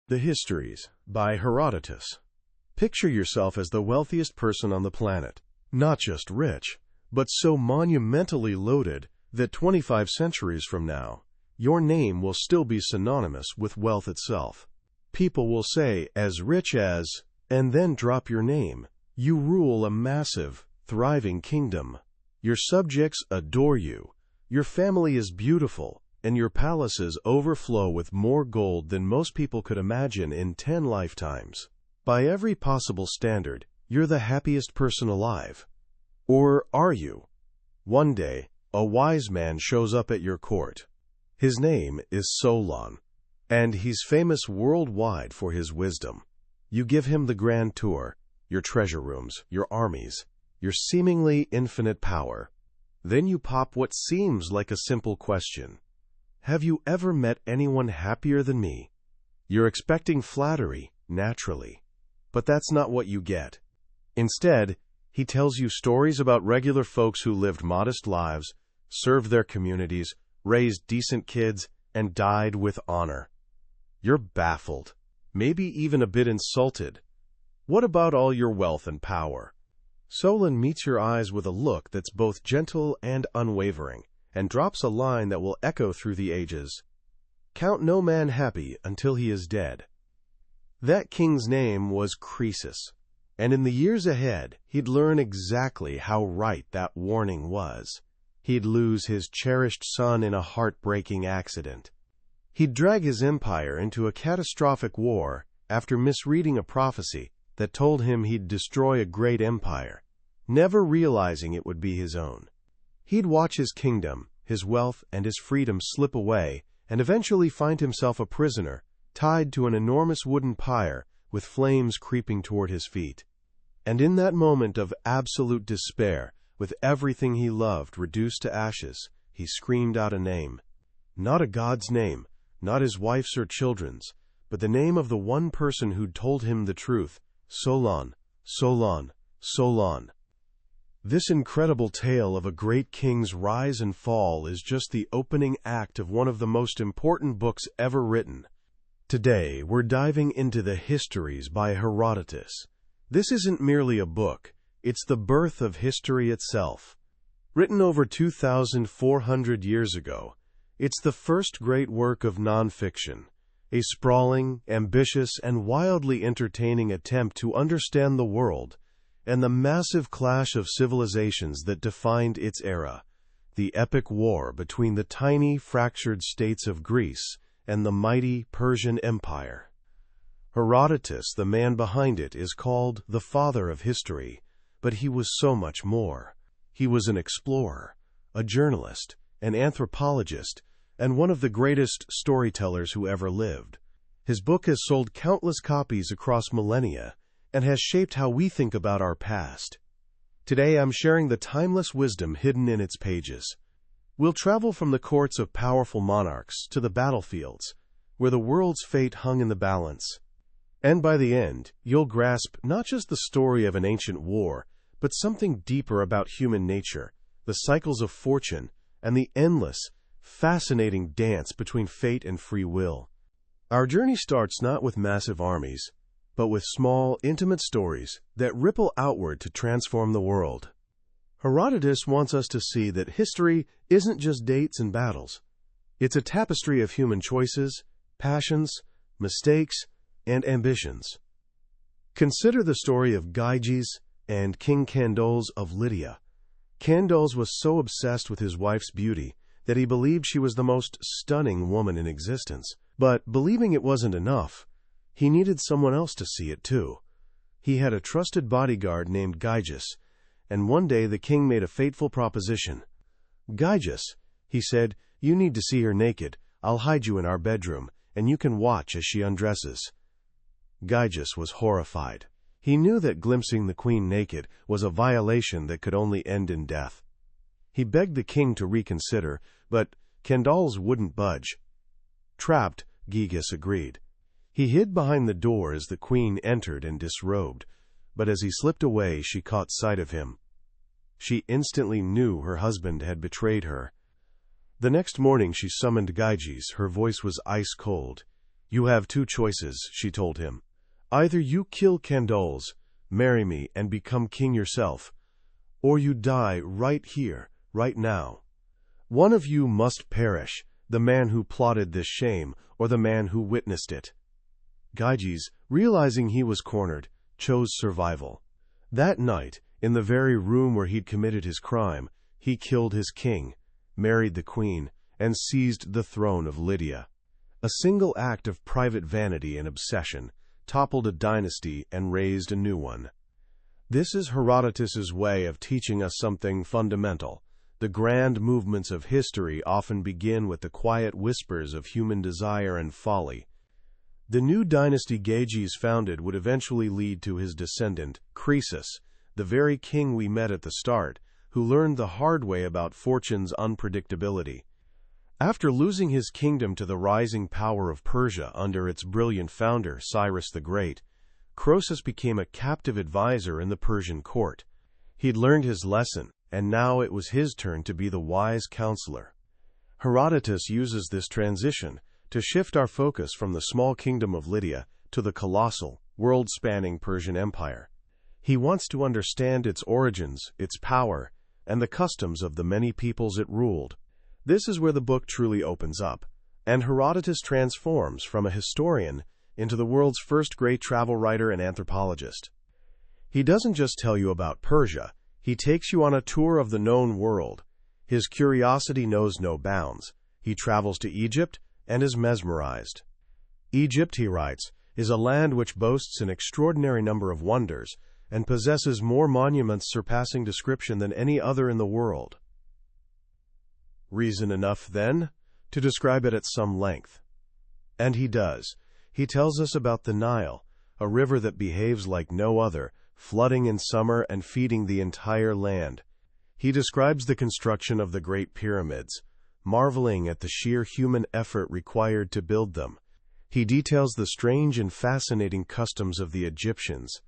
The Histories by Herodotus. Picture yourself as the wealthiest person on the planet. Not just rich, but so monumentally loaded that 25 centuries from now, your name will still be synonymous with wealth itself. People will say, as rich as, and then drop your name. You rule a massive, thriving kingdom. Your subjects adore you. Your family is beautiful, and your palaces overflow with more gold than most people could imagine in 10 lifetimes. By every possible standard, you're the happiest person alive. Or are you? One day, a wise man shows up at your court. His name is Solon, and he's famous worldwide for his wisdom. You give him the grand tour, your treasure rooms, your armies, your seemingly infinite power. Then you pop what seems like a simple question. Have you ever met anyone happier than me? You're expecting flattery, naturally. But that's not what you get. Instead, he tells you stories about regular folks who lived modest lives, served their communities, raised decent kids, and died with honor. You're baffled, maybe even a bit insulted. What about all your wealth and power? Solon meets your eyes with a look that's both gentle and unwavering, and drops a line that will echo through the ages. Count no man happy until he is dead. That king's name was Croesus, and in the years ahead, he'd learn exactly how right that warning was. He'd lose his cherished son in a heartbreaking accident. He'd drag his empire into a catastrophic war after misreading a prophecy that told him he'd destroy a great empire, never realizing it would be his own. He'd watch his kingdom, his wealth, and his freedom slip away, and eventually find himself a prisoner, tied to an enormous wooden pyre with flames creeping toward his feet. And in that moment of absolute despair, with everything he loved reduced to ashes, he screamed out a name. Not a god's name, not his wife's or children's, but the name of the one person who'd told him the truth. Solon, Solon, Solon. This incredible tale of a great king's rise and fall is just the opening act of one of the most important books ever written. Today, we're diving into the Histories by Herodotus. This isn't merely a book, it's the birth of history itself. Written over 2,400 years ago, it's the first great work of nonfiction, a sprawling, ambitious, and wildly entertaining attempt to understand the world and the massive clash of civilizations that defined its era, the epic war between the tiny, fractured states of Greece and the mighty Persian Empire. Herodotus, the man behind it, is called the father of history, but he was so much more. He was an explorer, a journalist, an anthropologist, and one of the greatest storytellers who ever lived. His book has sold countless copies across millennia and has shaped how we think about our past. Today I'm sharing the timeless wisdom hidden in its pages. We'll travel from the courts of powerful monarchs to the battlefields, where the world's fate hung in the balance. And by the end, you'll grasp not just the story of an ancient war, but something deeper about human nature, the cycles of fortune, and the endless, fascinating dance between fate and free will. Our journey starts not with massive armies, but with small, intimate stories that ripple outward to transform the world. Herodotus wants us to see that history isn't just dates and battles. It's a tapestry of human choices, passions, mistakes, and ambitions. Consider the story of Gyges and King Candace of Lydia. Candace was so obsessed with his wife's beauty that he believed she was the most stunning woman in existence. But believing it wasn't enough, he needed someone else to see it too. He had a trusted bodyguard named Gyges, and one day the king made a fateful proposition. "Gyges," he said, "you need to see her naked. I'll hide you in our bedroom, and you can watch as she undresses." Gyges was horrified. He knew that glimpsing the queen naked was a violation that could only end in death. He begged the king to reconsider, but Candace wouldn't budge. Trapped, Gyges agreed. He hid behind the door as the queen entered and disrobed, but as he slipped away, she caught sight of him. She instantly knew her husband had betrayed her. The next morning she summoned Gyges. Her voice was ice cold. "You have two choices," she told him. "Either you kill Candoles, marry me, and become king yourself, or you die right here, right now. One of you must perish, the man who plotted this shame, or the man who witnessed it." Gyges, realizing he was cornered, chose survival. That night, in the very room where he'd committed his crime, he killed his king, married the queen, and seized the throne of Lydia. A single act of private vanity and obsession toppled a dynasty and raised a new one. This is Herodotus's way of teaching us something fundamental. The grand movements of history often begin with the quiet whispers of human desire and folly. The new dynasty Gyges founded would eventually lead to his descendant, Croesus, the very king we met at the start, who learned the hard way about fortune's unpredictability. After losing his kingdom to the rising power of Persia under its brilliant founder, Cyrus the Great, Croesus became a captive advisor in the Persian court. He'd learned his lesson, and now it was his turn to be the wise counselor. Herodotus uses this transition to shift our focus from the small kingdom of Lydia to the colossal, world-spanning Persian Empire. He wants to understand its origins, its power, and the customs of the many peoples it ruled. This is where the book truly opens up, and Herodotus transforms from a historian into the world's first great travel writer and anthropologist. He doesn't just tell you about Persia, he takes you on a tour of the known world. His curiosity knows no bounds. He travels to Egypt and is mesmerized. Egypt, he writes, is a land which boasts an extraordinary number of wonders and possesses more monuments surpassing description than any other in the world. Reason enough, then, to describe it at some length. And he does. He tells us about the Nile, a river that behaves like no other, flooding in summer and feeding the entire land. He describes the construction of the Great Pyramids, marveling at the sheer human effort required to build them. He details the strange and fascinating customs of the Egyptians,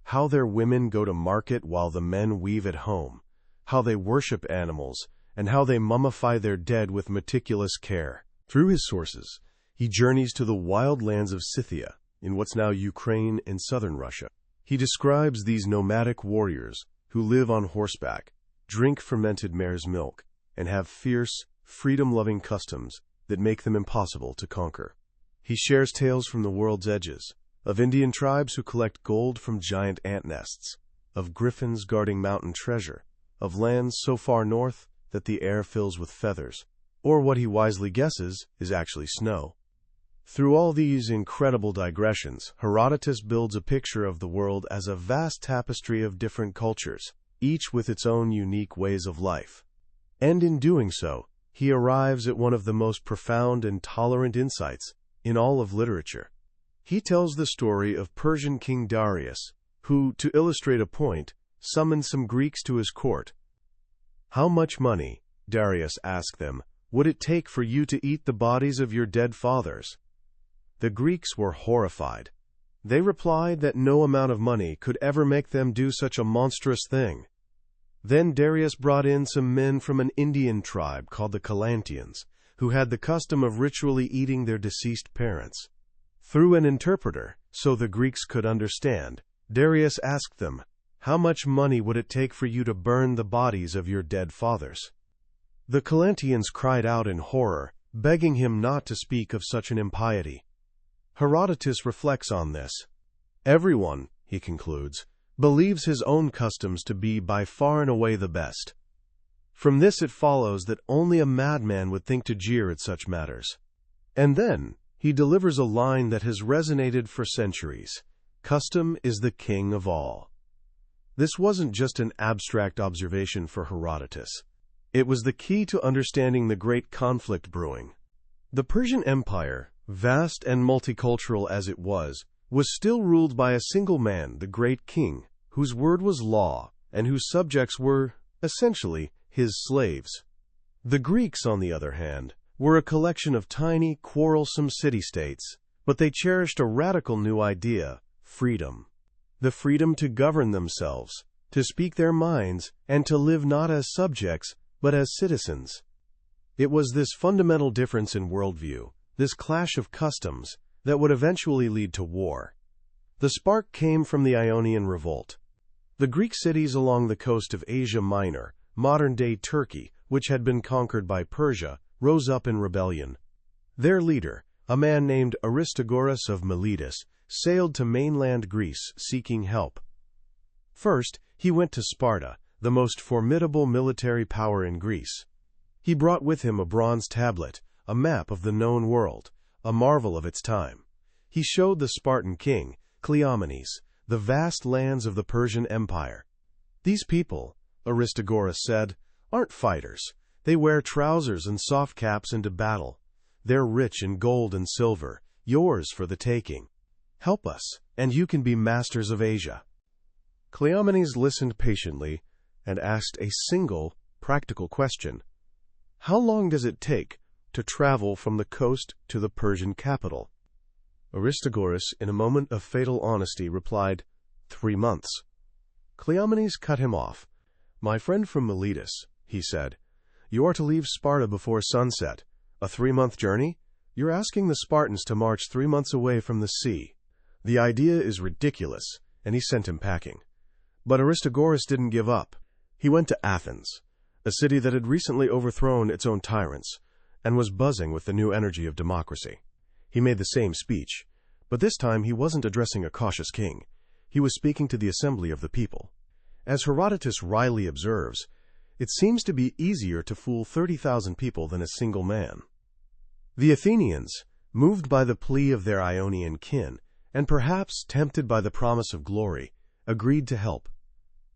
how their women go to market while the men weave at home, how they worship animals, and how they mummify their dead with meticulous care. Through his sources, he journeys to the wild lands of Scythia, in what's now Ukraine and southern Russia. He describes these nomadic warriors who live on horseback, drink fermented mare's milk, and have fierce, freedom-loving customs that make them impossible to conquer. He shares tales from the world's edges, of Indian tribes who collect gold from giant ant nests, of griffins guarding mountain treasure, of lands so far north that the air fills with feathers, or what he wisely guesses is actually snow. Through all these incredible digressions, Herodotus builds a picture of the world as a vast tapestry of different cultures, each with its own unique ways of life. And in doing so, he arrives at one of the most profound and tolerant insights in all of literature. He tells the story of Persian King Darius, who, to illustrate a point, summoned some Greeks to his court. "How much money," Darius asked them, "would it take for you to eat the bodies of your dead fathers?" The Greeks were horrified. They replied that no amount of money could ever make them do such a monstrous thing. Then Darius brought in some men from an Indian tribe called the Calantians, who had the custom of ritually eating their deceased parents. Through an interpreter, so the Greeks could understand, Darius asked them, "How much money would it take for you to burn the bodies of your dead fathers?" The Calantians cried out in horror, begging him not to speak of such an impiety. Herodotus reflects on this. Everyone, he concludes, believes his own customs to be by far and away the best. From this it follows that only a madman would think to jeer at such matters. And then, he delivers a line that has resonated for centuries. Custom is the king of all. This wasn't just an abstract observation for Herodotus. It was the key to understanding the great conflict brewing. The Persian Empire, vast and multicultural as it was still ruled by a single man, the great king, whose word was law, and whose subjects were, essentially, his slaves. The Greeks, on the other hand, were a collection of tiny, quarrelsome city-states, but they cherished a radical new idea, freedom. The freedom to govern themselves, to speak their minds, and to live not as subjects, but as citizens. It was this fundamental difference in worldview, this clash of customs, that would eventually lead to war. The spark came from the Ionian Revolt. The Greek cities along the coast of Asia Minor, modern-day Turkey, which had been conquered by Persia, rose up in rebellion. Their leader, a man named Aristogoras of Miletus, sailed to mainland Greece seeking help. First, he went to Sparta, the most formidable military power in Greece. He brought with him a bronze tablet, a map of the known world, a marvel of its time. He showed the Spartan king, Cleomenes, the vast lands of the Persian Empire. "These people," Aristogoras said, "aren't fighters. They wear trousers and soft caps into battle. They're rich in gold and silver, yours for the taking. Help us, and you can be masters of Asia." Cleomenes listened patiently and asked a single, practical question. "How long does it take to travel from the coast to the Persian capital?" Aristogoras, in a moment of fatal honesty, replied, 3 months. Cleomenes cut him off. "My friend from Miletus," he said, "you are to leave Sparta before sunset. A 3-month journey? You're asking the Spartans to march 3 months away from the sea. The idea is ridiculous," and he sent him packing. But Aristogoras didn't give up. He went to Athens, a city that had recently overthrown its own tyrants, and was buzzing with the new energy of democracy. He made the same speech, but this time he wasn't addressing a cautious king. He was speaking to the assembly of the people. As Herodotus wryly observes, it seems to be easier to fool 30,000 people than a single man. The Athenians, moved by the plea of their Ionian kin, and perhaps tempted by the promise of glory, agreed to help.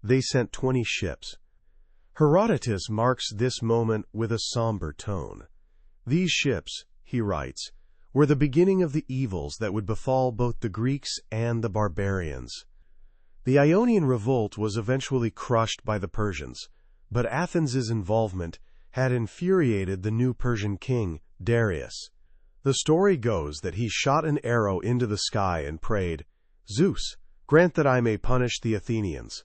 They sent 20 ships. Herodotus marks this moment with a somber tone. "These ships," he writes, "were the beginning of the evils that would befall both the Greeks and the barbarians." The Ionian revolt was eventually crushed by the Persians, but Athens's involvement had infuriated the new Persian king, Darius. The story goes that he shot an arrow into the sky and prayed, "Zeus, grant that I may punish the Athenians."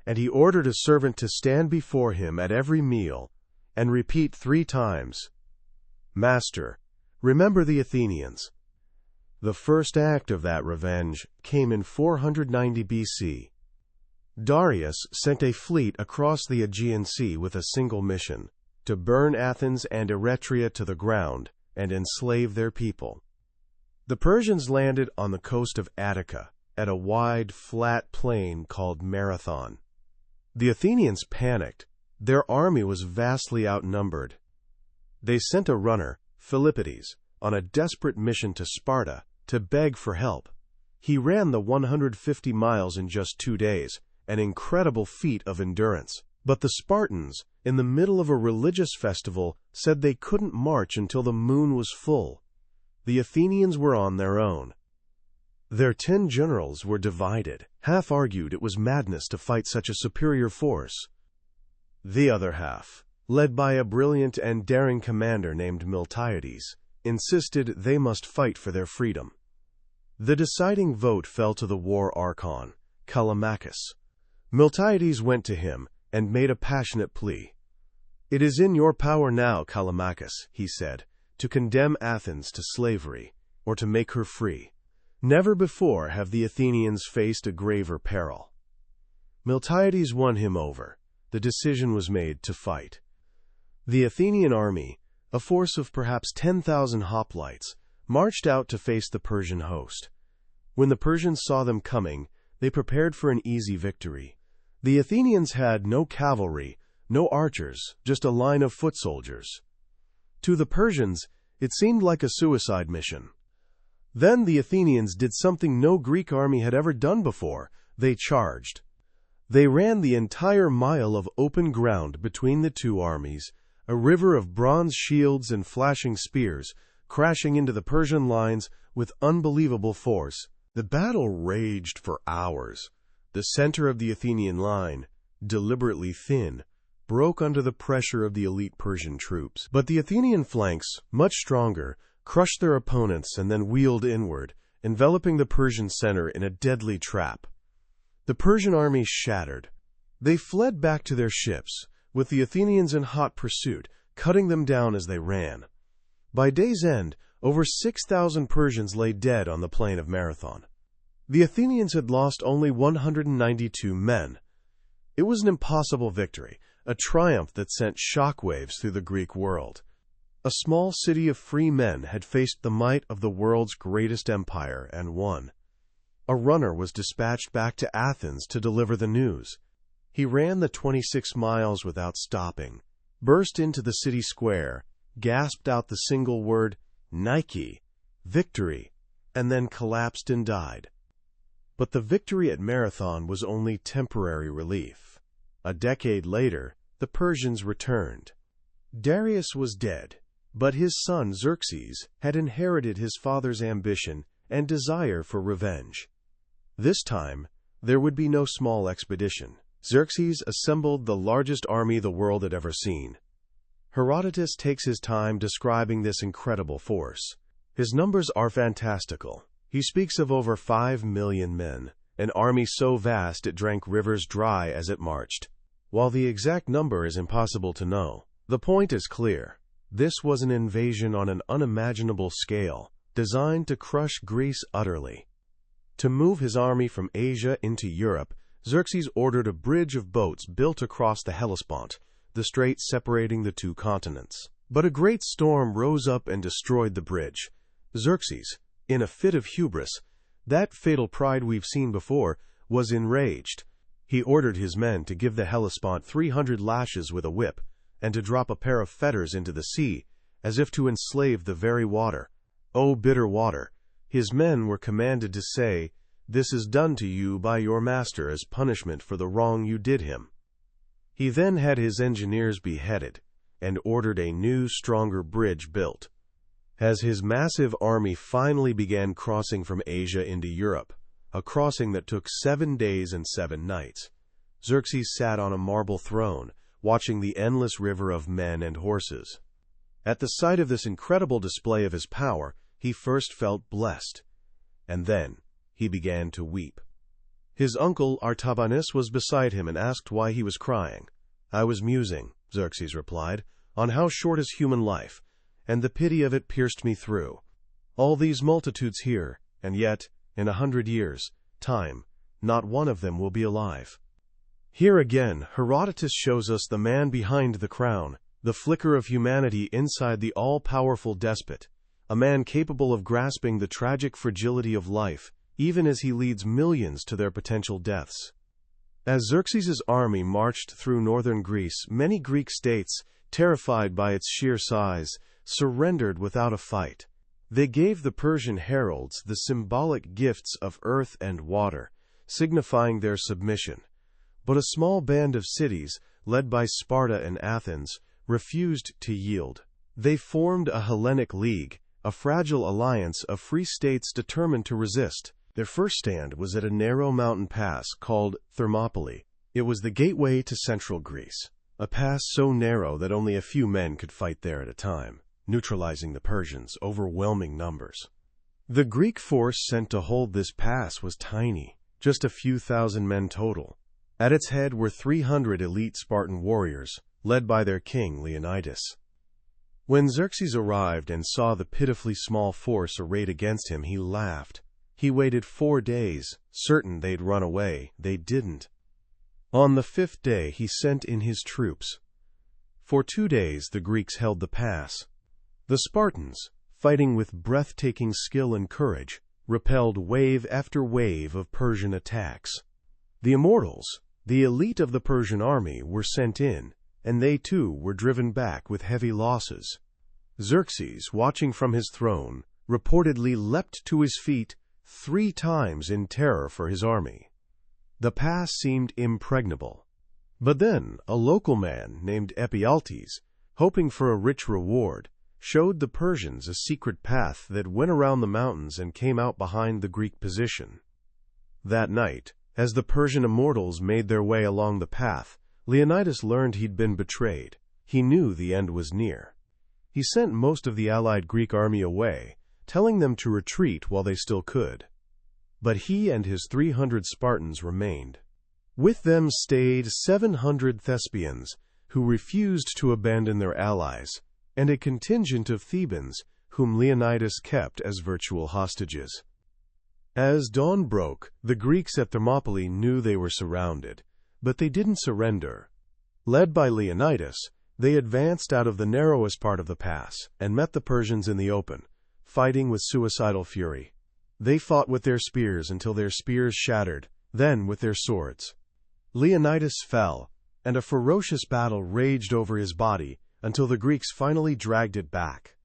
And he ordered a servant to stand before him at every meal and repeat 3 times, "Master, remember the Athenians." The first act of that revenge came in 490 BC. Darius sent a fleet across the Aegean Sea with a single mission: to burn Athens and Eretria to the ground and enslave their people. The Persians landed on the coast of Attica, at a wide, flat plain called Marathon. The Athenians panicked. Their army was vastly outnumbered. They sent a runner, Philippides, on a desperate mission to Sparta to beg for help. He ran the 150 miles in just 2 days, an incredible feat of endurance. But the Spartans, in the middle of a religious festival, said they couldn't march until the moon was full. The Athenians were on their own. Their 10 generals were divided. Half argued it was madness to fight such a superior force. The other half, led by a brilliant and daring commander named Miltiades, insisted they must fight for their freedom. The deciding vote fell to the war archon, Callimachus. Miltiades went to him and made a passionate plea. "It is in your power now, Callimachus," he said, "to condemn Athens to slavery, or to make her free. Never before have the Athenians faced a graver peril." Miltiades won him over. The decision was made to fight. The Athenian army, a force of perhaps 10,000 hoplites, marched out to face the Persian host. When the Persians saw them coming, they prepared for an easy victory. The Athenians had no cavalry, no archers, just a line of foot soldiers. To the Persians, it seemed like a suicide mission. Then the Athenians did something no Greek army had ever done before. They charged. They ran the entire mile of open ground between the two armies, a river of bronze shields and flashing spears, crashing into the Persian lines with unbelievable force. The battle raged for hours. The center of the Athenian line, deliberately thin, broke under the pressure of the elite Persian troops. But the Athenian flanks, much stronger, crushed their opponents and then wheeled inward, enveloping the Persian center in a deadly trap. The Persian army shattered. They fled back to their ships, with the Athenians in hot pursuit, cutting them down as they ran. By day's end, Over 6,000 Persians lay dead on the plain of Marathon. The Athenians had lost only 192 men. It was an impossible victory, a triumph that sent shockwaves through the Greek world. A small city of free men had faced the might of the world's greatest empire and won. A runner was dispatched back to Athens to deliver the news. He ran the 26 miles without stopping, burst into the city square, gasped out the single word, Nike, victory, and then collapsed and died. But the victory at Marathon was only temporary relief. A decade later, the Persians returned. Darius was dead, but his son Xerxes had inherited his father's ambition and desire for revenge. This time, there would be no small expedition. Xerxes assembled the largest army the world had ever seen. Herodotus takes his time describing this incredible force. His numbers are fantastical. He speaks of over 5 million men, an army so vast it drank rivers dry as it marched. While the exact number is impossible to know, the point is clear. This was an invasion on an unimaginable scale, designed to crush Greece utterly. To move his army from Asia into Europe, Xerxes ordered a bridge of boats built across the Hellespont, the strait separating the two continents. But a great storm rose up and destroyed the bridge. Xerxes, in a fit of hubris, that fatal pride we've seen before, was enraged. He ordered his men to give the Hellespont 300 lashes with a whip, and to drop a pair of fetters into the sea, as if to enslave the very water. O bitter water! His men were commanded to say, "This is done to you by your master as punishment for the wrong you did him." He then had his engineers beheaded, and ordered a new, stronger bridge built. As his massive army finally began crossing from Asia into Europe, a crossing that took 7 days and 7 nights, Xerxes sat on a marble throne, watching the endless river of men and horses. At the sight of this incredible display of his power, he first felt blessed, and then he began to weep. His uncle Artabanus was beside him and asked why he was crying. "I was musing," Xerxes replied, "on how short is human life, and the pity of it pierced me through. All these multitudes here, and yet, in 100 years' time, not one of them will be alive." Here again, Herodotus shows us the man behind the crown, the flicker of humanity inside the all-powerful despot, a man capable of grasping the tragic fragility of life, even as he leads millions to their potential deaths. As Xerxes' army marched through northern Greece, many Greek states, terrified by its sheer size, surrendered without a fight. They gave the Persian heralds the symbolic gifts of earth and water, signifying their submission. But a small band of cities, led by Sparta and Athens, refused to yield. They formed a Hellenic League, a fragile alliance of free states determined to resist. Their first stand was at a narrow mountain pass called Thermopylae. It was the gateway to central Greece, a pass so narrow that only a few men could fight there at a time, neutralizing the Persians' overwhelming numbers. The Greek force sent to hold this pass was tiny, just a few thousand men total. At its head were 300 elite Spartan warriors, led by their king Leonidas. When Xerxes arrived and saw the pitifully small force arrayed against him, he laughed. He waited 4 days, certain they'd run away. They didn't. On the 5th day, he sent in his troops. For 2 days, the Greeks held the pass. The Spartans, fighting with breathtaking skill and courage, repelled wave after wave of Persian attacks. The immortals, the elite of the Persian army, were sent in, and they too were driven back with heavy losses. Xerxes, watching from his throne, reportedly leapt to his feet 3 times in terror for his army. The pass seemed impregnable. But then a local man named Ephialtes, hoping for a rich reward, showed the Persians a secret path that went around the mountains and came out behind the Greek position. That night, as the Persian immortals made their way along the path, Leonidas learned he'd been betrayed. He knew the end was near. He sent most of the allied Greek army away, telling them to retreat while they still could. But he and his 300 Spartans remained. With them stayed 700 Thespians, who refused to abandon their allies, and a contingent of Thebans, whom Leonidas kept as virtual hostages. As dawn broke, the Greeks at Thermopylae knew they were surrounded, but they didn't surrender. Led by Leonidas, they advanced out of the narrowest part of the pass and met the Persians in the open, fighting with suicidal fury. They fought with their spears until their spears shattered, then with their swords. Leonidas fell, and a ferocious battle raged over his body until the Greeks finally dragged it back.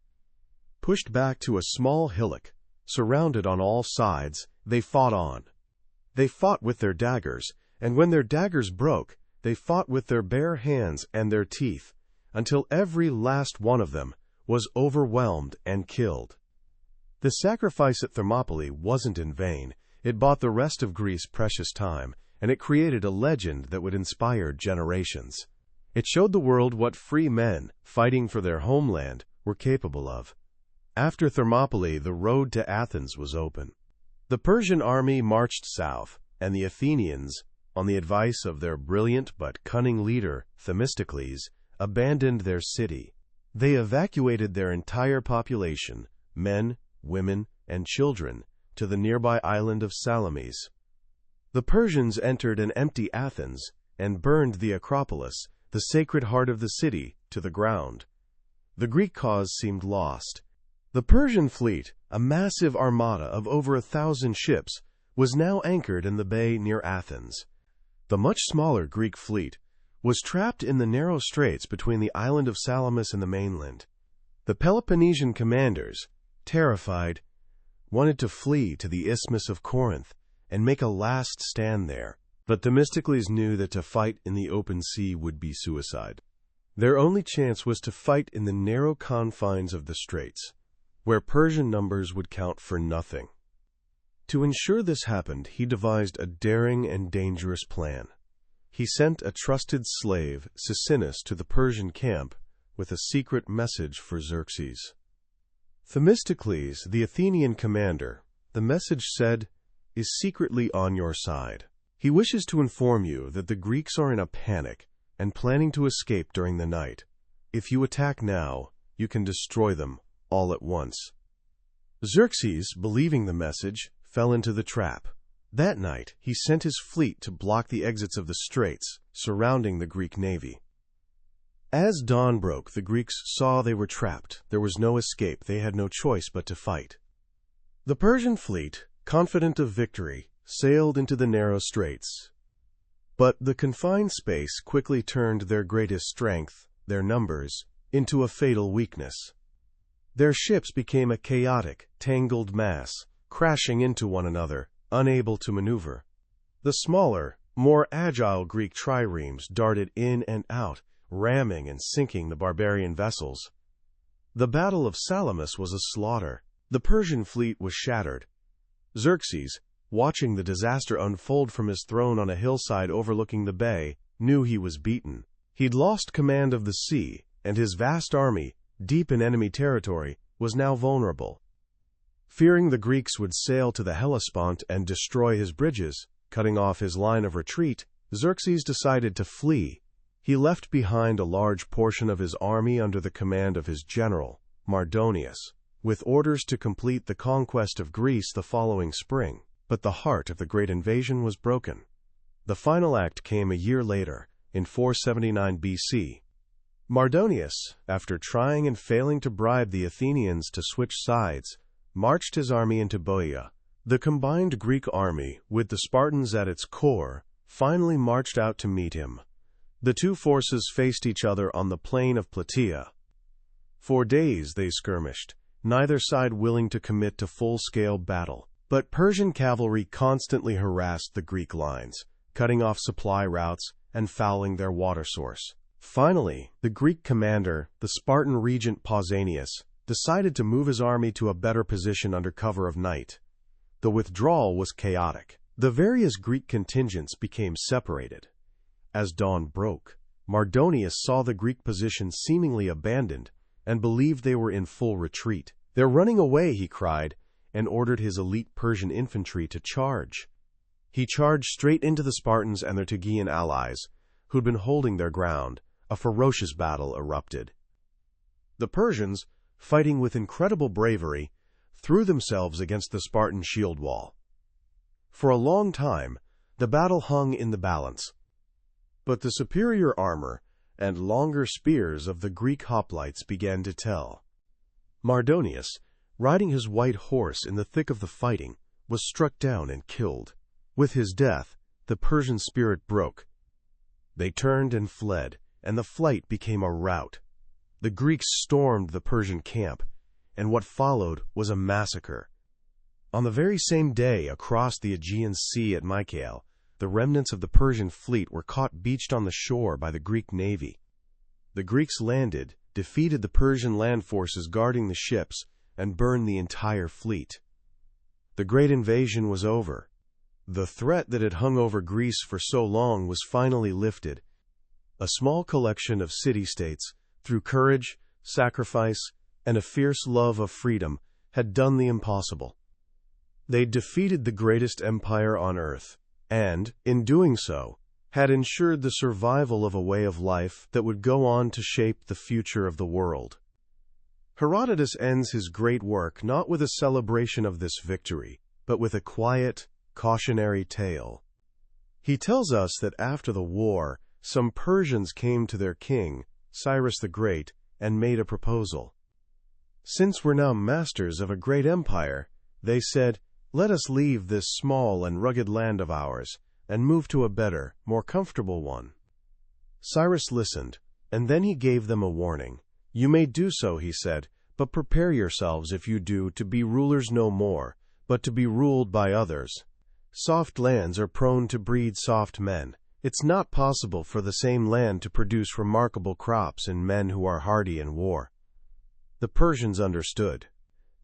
Pushed back to a small hillock, surrounded on all sides, they fought on. They fought with their daggers, and when their daggers broke, they fought with their bare hands and their teeth, until every last one of them was overwhelmed and killed. The sacrifice at Thermopylae wasn't in vain. It bought the rest of Greece precious time, and it created a legend that would inspire generations. It showed the world what free men, fighting for their homeland, were capable of. After Thermopylae, the road to Athens was open. The Persian army marched south, and the Athenians, on the advice of their brilliant but cunning leader, Themistocles, abandoned their city. They evacuated their entire population, men, women, and children, to the nearby island of Salamis. The Persians entered an empty Athens and burned the Acropolis, the sacred heart of the city, to the ground. The Greek cause seemed lost. The Persian fleet, a massive armada of over 1,000 ships, was now anchored in the bay near Athens. The much smaller Greek fleet was trapped in the narrow straits between the island of Salamis and the mainland. The Peloponnesian commanders, terrified, wanted to flee to the Isthmus of Corinth and make a last stand there, but Themistocles knew that to fight in the open sea would be suicide. Their only chance was to fight in the narrow confines of the straits, where Persian numbers would count for nothing. To ensure this happened, he devised a daring and dangerous plan. He sent a trusted slave, Sisinus, to the Persian camp with a secret message for Xerxes. Themistocles, the Athenian commander, the message said, is secretly on your side. He wishes to inform you that the Greeks are in a panic and planning to escape during the night. If you attack now, you can destroy them all at once. Xerxes, believing the message, fell into the trap. That night, he sent his fleet to block the exits of the straits surrounding the Greek navy. As dawn broke, the Greeks saw they were trapped. There was no escape. They had no choice but to fight. The Persian fleet, confident of victory, sailed into the narrow straits. But the confined space quickly turned their greatest strength, their numbers, into a fatal weakness. Their ships became a chaotic, tangled mass, crashing into one another, unable to maneuver. The smaller, more agile Greek triremes darted in and out, ramming and sinking the barbarian vessels. The Battle of Salamis was a slaughter. The Persian fleet was shattered. Xerxes, watching the disaster unfold from his throne on a hillside overlooking the bay, knew he was beaten. He'd lost command of the sea, and his vast army, deep in enemy territory, was now vulnerable. Fearing the Greeks would sail to the Hellespont and destroy his bridges, cutting off his line of retreat, Xerxes decided to flee. He left behind a large portion of his army under the command of his general, Mardonius, with orders to complete the conquest of Greece the following spring. But the heart of the great invasion was broken. The final act came a year later, in 479 BC. Mardonius, after trying and failing to bribe the Athenians to switch sides, marched his army into Boea. The combined Greek army, with the Spartans at its core, finally marched out to meet him. The two forces faced each other on the plain of Plataea. For days they skirmished, neither side willing to commit to full-scale battle. But Persian cavalry constantly harassed the Greek lines, cutting off supply routes and fouling their water source. Finally, the Greek commander, the Spartan regent Pausanias, decided to move his army to a better position under cover of night. The withdrawal was chaotic. The various Greek contingents became separated. As dawn broke, Mardonius saw the Greek position seemingly abandoned and believed they were in full retreat. "They're running away," he cried, and ordered his elite Persian infantry to charge. He charged straight into the Spartans and their Tegean allies, who'd been holding their ground. A ferocious battle erupted. The Persians, fighting with incredible bravery, threw themselves against the Spartan shield wall. For a long time, the battle hung in the balance. But the superior armor and longer spears of the Greek hoplites began to tell. Mardonius, riding his white horse in the thick of the fighting, was struck down and killed. With his death, the Persian spirit broke. They turned and fled, and the flight became a rout. The Greeks stormed the Persian camp, and what followed was a massacre. On the very same day, across the Aegean Sea at Mycale, the remnants of the Persian fleet were caught beached on the shore by the Greek navy. The Greeks landed, defeated the Persian land forces guarding the ships, and burned the entire fleet. The great invasion was over. The threat that had hung over Greece for so long was finally lifted. A small collection of city-states, through courage, sacrifice, and a fierce love of freedom, had done the impossible. They defeated the greatest empire on earth, and, in doing so, had ensured the survival of a way of life that would go on to shape the future of the world. Herodotus ends his great work not with a celebration of this victory, but with a quiet, cautionary tale. He tells us that after the war, some Persians came to their king, Cyrus the Great, and made a proposal. "Since we're now masters of a great empire," they said, "let us leave this small and rugged land of ours, and move to a better, more comfortable one." Cyrus listened, and then he gave them a warning. "You may do so," he said, "but prepare yourselves, if you do, to be rulers no more, but to be ruled by others. Soft lands are prone to breed soft men. It's not possible for the same land to produce remarkable crops in men who are hardy in war." The Persians understood.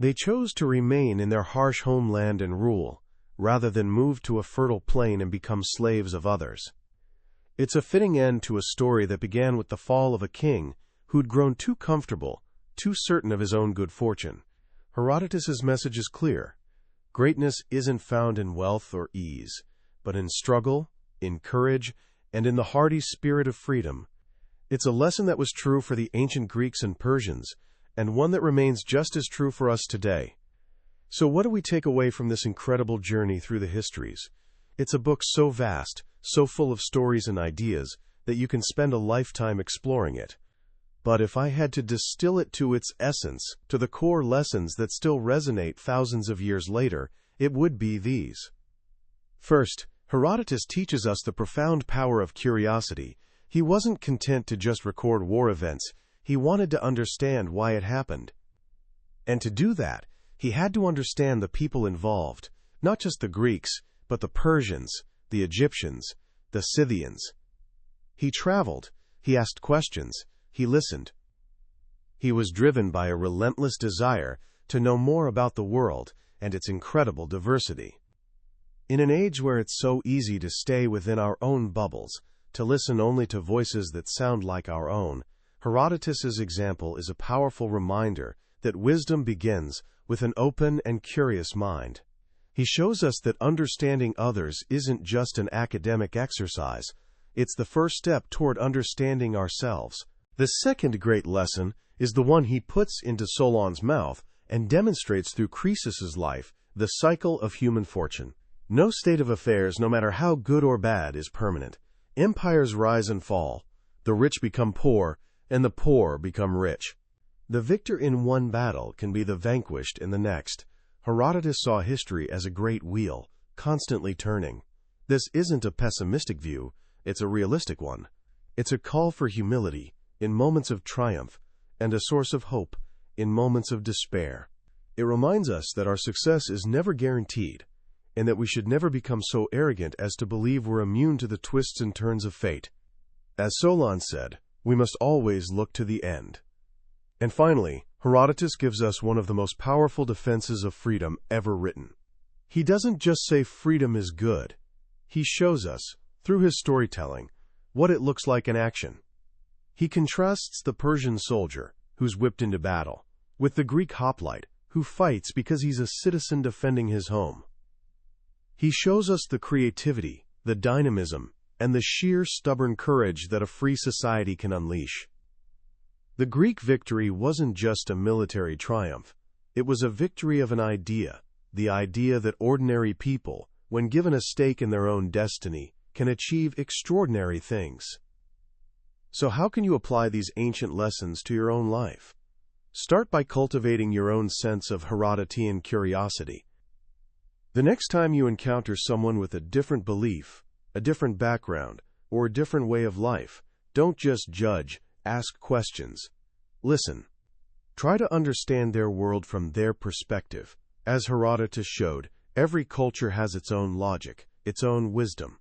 They chose to remain in their harsh homeland and rule, rather than move to a fertile plain and become slaves of others. It's a fitting end to a story that began with the fall of a king who'd grown too comfortable, too certain of his own good fortune. Herodotus's message is clear. Greatness isn't found in wealth or ease, but in struggle, in courage, and in the hardy spirit of freedom. It's a lesson that was true for the ancient Greeks and Persians, and one that remains just as true for us today. So what do we take away from this incredible journey through the histories? It's a book so vast, so full of stories and ideas, that you can spend a lifetime exploring it. But if I had to distill it to its essence, to the core lessons that still resonate thousands of years later, it would be these. First, Herodotus teaches us the profound power of curiosity. He wasn't content to just record war events. He wanted to understand why it happened. And to do that, he had to understand the people involved, not just the Greeks, but the Persians, the Egyptians, the Scythians. He traveled, he asked questions, he listened. He was driven by a relentless desire to know more about the world and its incredible diversity. In an age where it's so easy to stay within our own bubbles, to listen only to voices that sound like our own, Herodotus's example is a powerful reminder that wisdom begins with an open and curious mind. He shows us that understanding others isn't just an academic exercise, it's the first step toward understanding ourselves. The second great lesson is the one he puts into Solon's mouth and demonstrates through Croesus's life, the cycle of human fortune. No state of affairs, no matter how good or bad, is permanent. Empires rise and fall, the rich become poor, and the poor become rich. The victor in one battle can be the vanquished in the next. Herodotus saw history as a great wheel, constantly turning. This isn't a pessimistic view, it's a realistic one. It's a call for humility in moments of triumph, and a source of hope in moments of despair. It reminds us that our success is never guaranteed, and that we should never become so arrogant as to believe we're immune to the twists and turns of fate. As Solon said, we must always look to the end. And finally, Herodotus gives us one of the most powerful defenses of freedom ever written. He doesn't just say freedom is good. He shows us, through his storytelling, what it looks like in action. He contrasts the Persian soldier, who's whipped into battle, with the Greek hoplite, who fights because he's a citizen defending his home. He shows us the creativity, the dynamism, and the sheer stubborn courage that a free society can unleash. The Greek victory wasn't just a military triumph. It was a victory of an idea, the idea that ordinary people, when given a stake in their own destiny, can achieve extraordinary things. So how can you apply these ancient lessons to your own life? Start by cultivating your own sense of Herodotean curiosity. The next time you encounter someone with a different belief, a different background, or a different way of life, don't just judge, ask questions. Listen. Try to understand their world from their perspective. As Herodotus showed, every culture has its own logic, its own wisdom.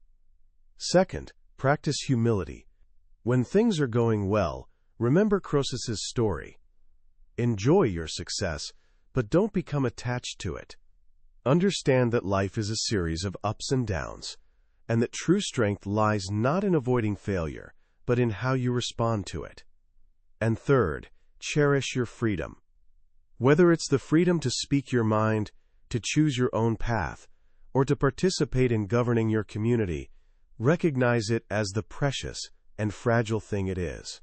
Second, practice humility. When things are going well, remember Croesus's story. Enjoy your success, but don't become attached to it. Understand that life is a series of ups and downs, and that true strength lies not in avoiding failure, but in how you respond to it. And third, cherish your freedom. Whether it's the freedom to speak your mind, to choose your own path, or to participate in governing your community, recognize it as the precious and fragile thing it is.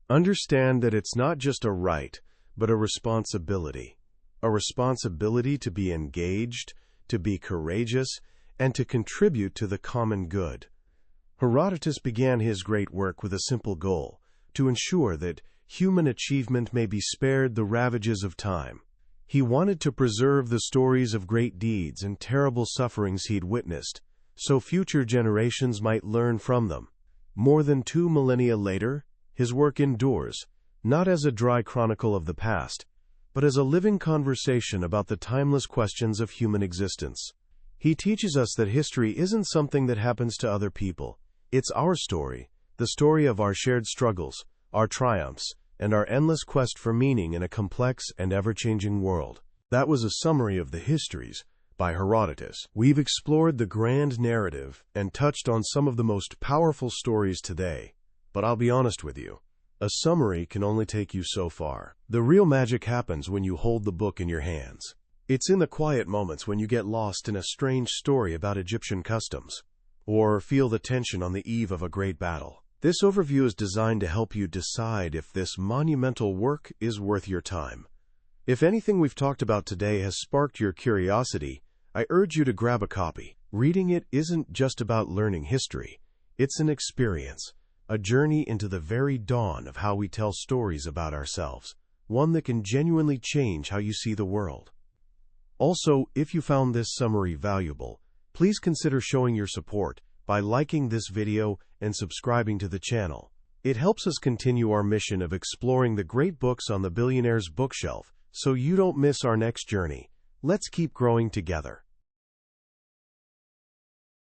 Understand that it's not just a right, but a responsibility. A responsibility to be engaged, to be courageous, and to contribute to the common good. Herodotus began his great work with a simple goal, to ensure that human achievement may be spared the ravages of time. He wanted to preserve the stories of great deeds and terrible sufferings he'd witnessed, so future generations might learn from them. More than 2 millennia later, his work endures, not as a dry chronicle of the past, but as a living conversation about the timeless questions of human existence. He teaches us that history isn't something that happens to other people. It's our story, the story of our shared struggles, our triumphs, and our endless quest for meaning in a complex and ever-changing world. That was a summary of the Histories by Herodotus. We've explored the grand narrative and touched on some of the most powerful stories today. But I'll be honest with you, a summary can only take you so far. The real magic happens when you hold the book in your hands. It's in the quiet moments when you get lost in a strange story about Egyptian customs, or feel the tension on the eve of a great battle. This overview is designed to help you decide if this monumental work is worth your time. If anything we've talked about today has sparked your curiosity, I urge you to grab a copy. Reading it isn't just about learning history. It's an experience, a journey into the very dawn of how we tell stories about ourselves, one that can genuinely change how you see the world. Also, if you found this summary valuable, please consider showing your support by liking this video and subscribing to the channel. It helps us continue our mission of exploring the great books on the billionaire's bookshelf, so you don't miss our next journey. Let's keep growing together.